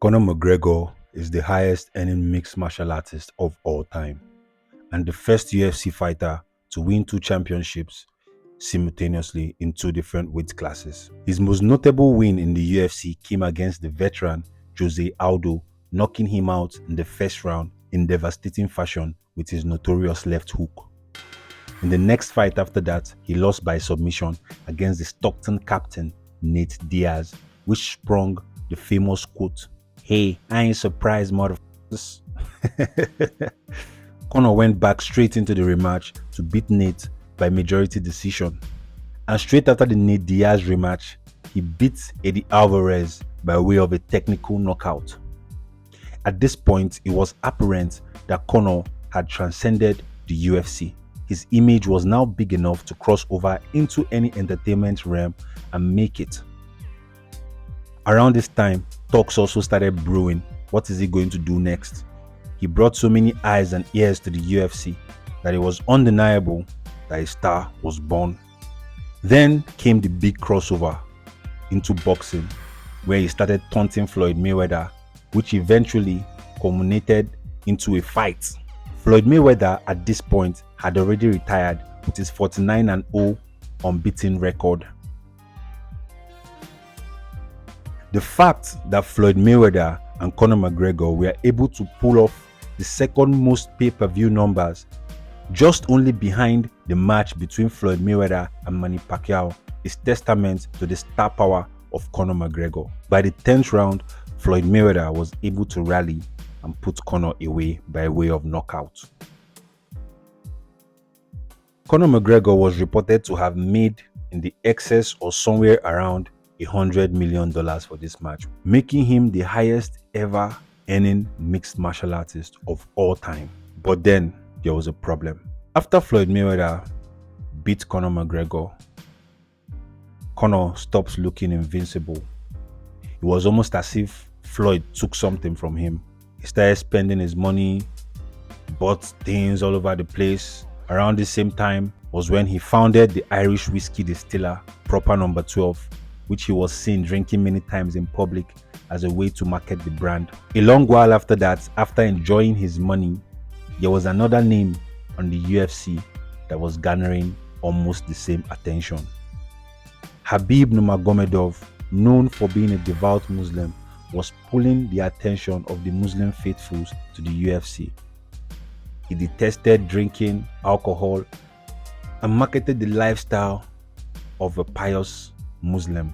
Conor McGregor is the highest earning mixed martial artist of all time and the first UFC fighter to win two championships simultaneously in two different weight classes. His most notable win in the UFC came against the veteran Jose Aldo, knocking him out in the first round in devastating fashion with his notorious left hook. In the next fight after that, he lost by submission against the Stockton captain Nate Diaz, which sprung the famous quote, "Hey, I ain't surprised, motherfuckers." Conor went back straight into the rematch to beat Nate by majority decision. And straight after the Nate Diaz rematch, he beat Eddie Alvarez by way of a technical knockout. At this point, it was apparent that Conor had transcended the UFC. His image was now big enough to cross over into any entertainment realm and make it. Around this time, talks also started brewing. What is he going to do next? He brought so many eyes and ears to the UFC that it was undeniable that a star was born. Then came the big crossover into boxing, where he started taunting Floyd Mayweather, which eventually culminated into a fight. Floyd Mayweather at this point had already retired with his 49-0 unbeaten record. The fact that Floyd Mayweather and Conor McGregor were able to pull off the second most pay-per-view numbers, just only behind the match between Floyd Mayweather and Manny Pacquiao, is testament to the star power of Conor McGregor. By the 10th round, Floyd Mayweather was able to rally and put Conor away by way of knockout. Conor McGregor was reported to have made in the excess or somewhere around $100 million for this match, making him the highest ever earning mixed martial artist of all time. But then there was a problem. After Floyd Mayweather beat Conor McGregor, Conor stopped looking invincible. It was almost as if Floyd took something from him. He started spending his money, bought things all over the place. Around the same time was when he founded the Irish whiskey distiller Proper No. 12, which he was seen drinking many times in public as a way to market the brand. A long while after that, after enjoying his money, there was another name on the UFC that was garnering almost the same attention. Khabib Nurmagomedov, known for being a devout Muslim, was pulling the attention of the Muslim faithfuls to the UFC. He detested drinking alcohol and marketed the lifestyle of a pious Muslim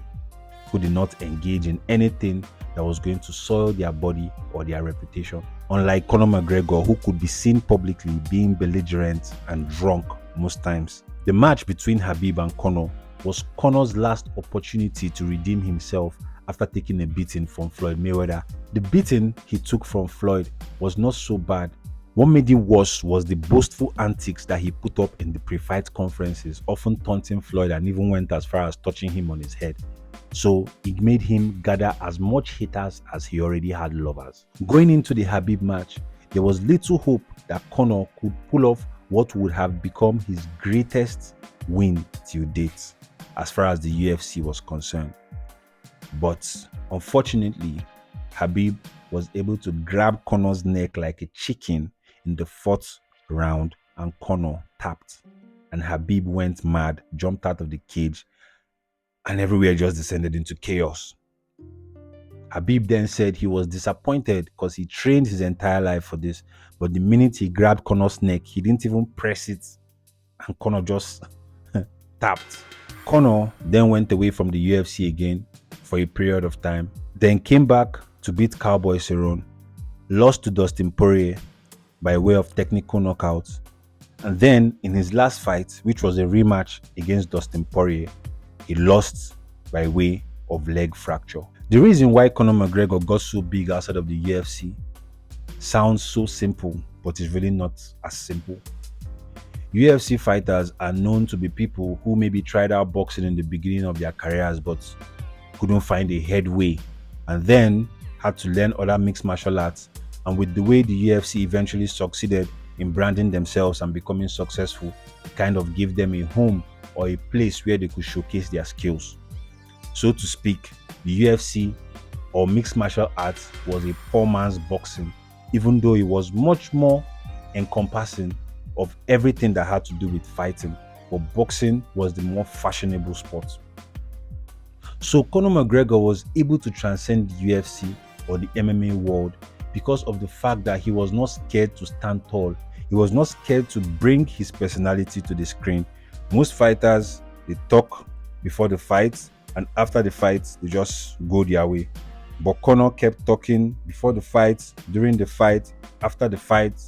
who did not engage in anything that was going to soil their body or their reputation. Unlike Conor McGregor, who could be seen publicly being belligerent and drunk most times. The match between Khabib and Conor was Conor's last opportunity to redeem himself after taking a beating from Floyd Mayweather. The beating he took from Floyd was not so bad. What made it worse was the boastful antics that he put up in the pre-fight conferences, often taunting Floyd and even went as far as touching him on his head. So it made him gather as much haters as he already had lovers. Going into the Khabib match, there was little hope that Conor could pull off what would have become his greatest win till date as far as the UFC was concerned. But unfortunately, Khabib was able to grab Conor's neck like a chicken in the 4th round and Conor tapped. And Khabib went mad, jumped out of the cage, and everywhere just descended into chaos. Khabib then said he was disappointed because he trained his entire life for this, but the minute he grabbed Conor's neck, he didn't even press it, and Conor just tapped. Conor then went away from the UFC again for a period of time, then came back to beat Cowboy Cerrone, lost to Dustin Poirier by way of technical knockouts, and then in his last fight, which was a rematch against Dustin Poirier, he lost by way of leg fracture. The reason why Conor McGregor got so big outside of the UFC sounds so simple, but it's really not as simple. UFC fighters are known to be people who maybe tried out boxing in the beginning of their careers but couldn't find a headway, and then had to learn other mixed martial arts. And with the way the UFC eventually succeeded in branding themselves and becoming successful, it kind of gave them a home or a place where they could showcase their skills. So to speak, the UFC or mixed martial arts was a poor man's boxing, even though it was much more encompassing of everything that had to do with fighting. But boxing was the more fashionable sport. So Conor McGregor was able to transcend the UFC or the MMA world because of the fact that he was not scared to stand tall. He was not scared to bring his personality to the screen. Most fighters, they talk before the fight, and after the fight, they just go their way. But Conor kept talking before the fight, during the fight, after the fight.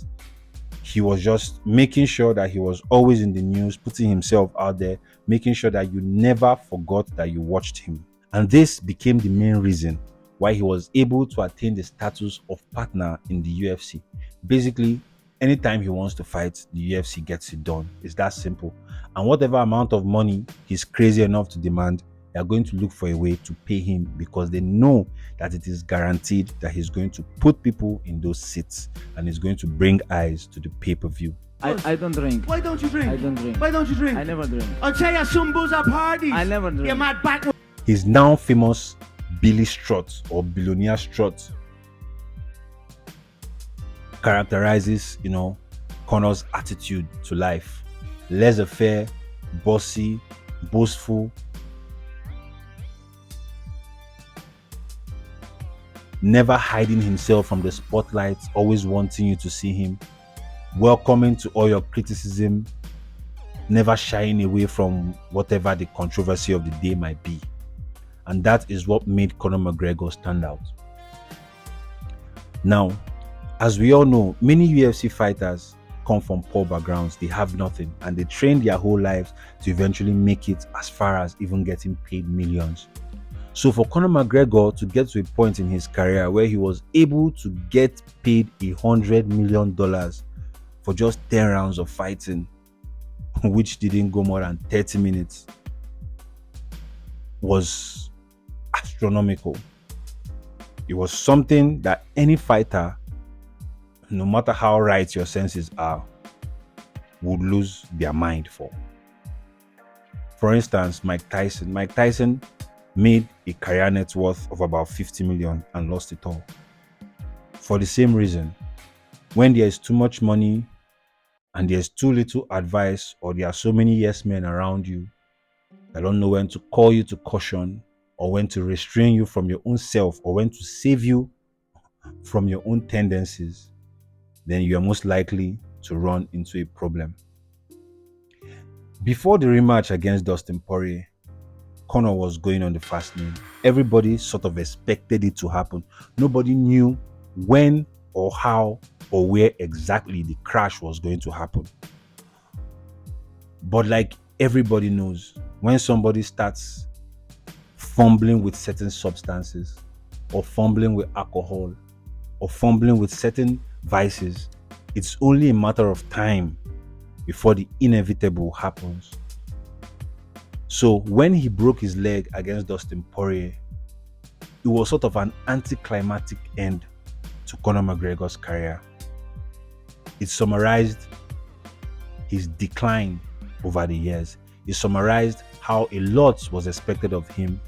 He was just making sure that he was always in the news, putting himself out there, making sure that you never forgot that you watched him. And this became the main reason why he was able to attain the status of partner in the UFC. Basically, anytime he wants to fight, the UFC gets it done. It's that simple. And whatever amount of money he's crazy enough to demand, they are going to look for a way to pay him because they know that it is guaranteed that he's going to put people in those seats and he's going to bring eyes to the pay-per-view. I don't drink. Why don't you drink? I don't drink. Why don't you drink? I never drink. I'll tell you some booze at parties. I never drink. You mad back. His now famous Billy Strut or Billionaire Strut characterizes, Conor's attitude to life. Laissez-faire, bossy, boastful, never hiding himself from the spotlight, always wanting you to see him, welcoming to all your criticism, never shying away from whatever the controversy of the day might be. And that is what made Conor McGregor stand out. Now, as we all know, many UFC fighters come from poor backgrounds. They have nothing and they train their whole lives to eventually make it as far as even getting paid millions. So for Conor McGregor to get to a point in his career where he was able to get paid $100 million for just 10 rounds of fighting, which didn't go more than 30 minutes, was astronomical. It was something that any fighter, no matter how right your senses are, would lose their mind for. For instance, Mike Tyson. Mike Tyson made a career net worth of about 50 million and lost it all. For the same reason, when there is too much money and there's too little advice, or there are so many yes men around you that don't know when to call you to caution, or when to restrain you from your own self, or when to save you from your own tendencies, then you are most likely to run into a problem. Before the rematch against Dustin Poirier, Conor was going on the fast lane. Everybody sort of expected it to happen. Nobody knew when or how or where exactly the crash was going to happen. But like everybody knows, when somebody starts fumbling with certain substances, or fumbling with alcohol, or fumbling with certain vices, it's only a matter of time before the inevitable happens. So when he broke his leg against Dustin Poirier, it was sort of an anticlimactic end to Conor McGregor's career. It summarized his decline over the years. It summarized how a lot was expected of him,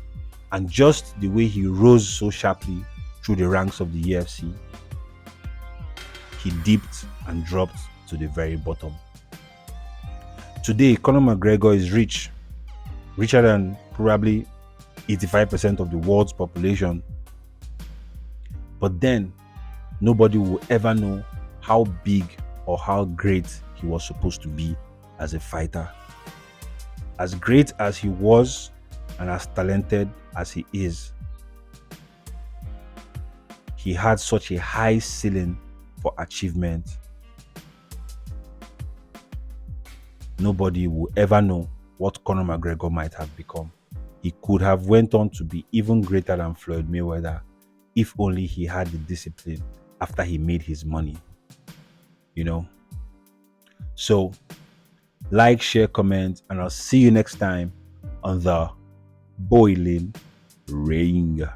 and just the way he rose so sharply through the ranks of the UFC, he dipped and dropped to the very bottom. Today, Conor McGregor is rich, richer than probably 85% of the world's population. But then, nobody will ever know how big or how great he was supposed to be as a fighter. As great as he was and as talented as he is, he had such a high ceiling for achievement. Nobody will ever know what Conor McGregor might have become. He could have went on to be even greater than Floyd Mayweather if only he had the discipline after he made his money. So, like, share, comment, and I'll see you next time on the Boiling Ring.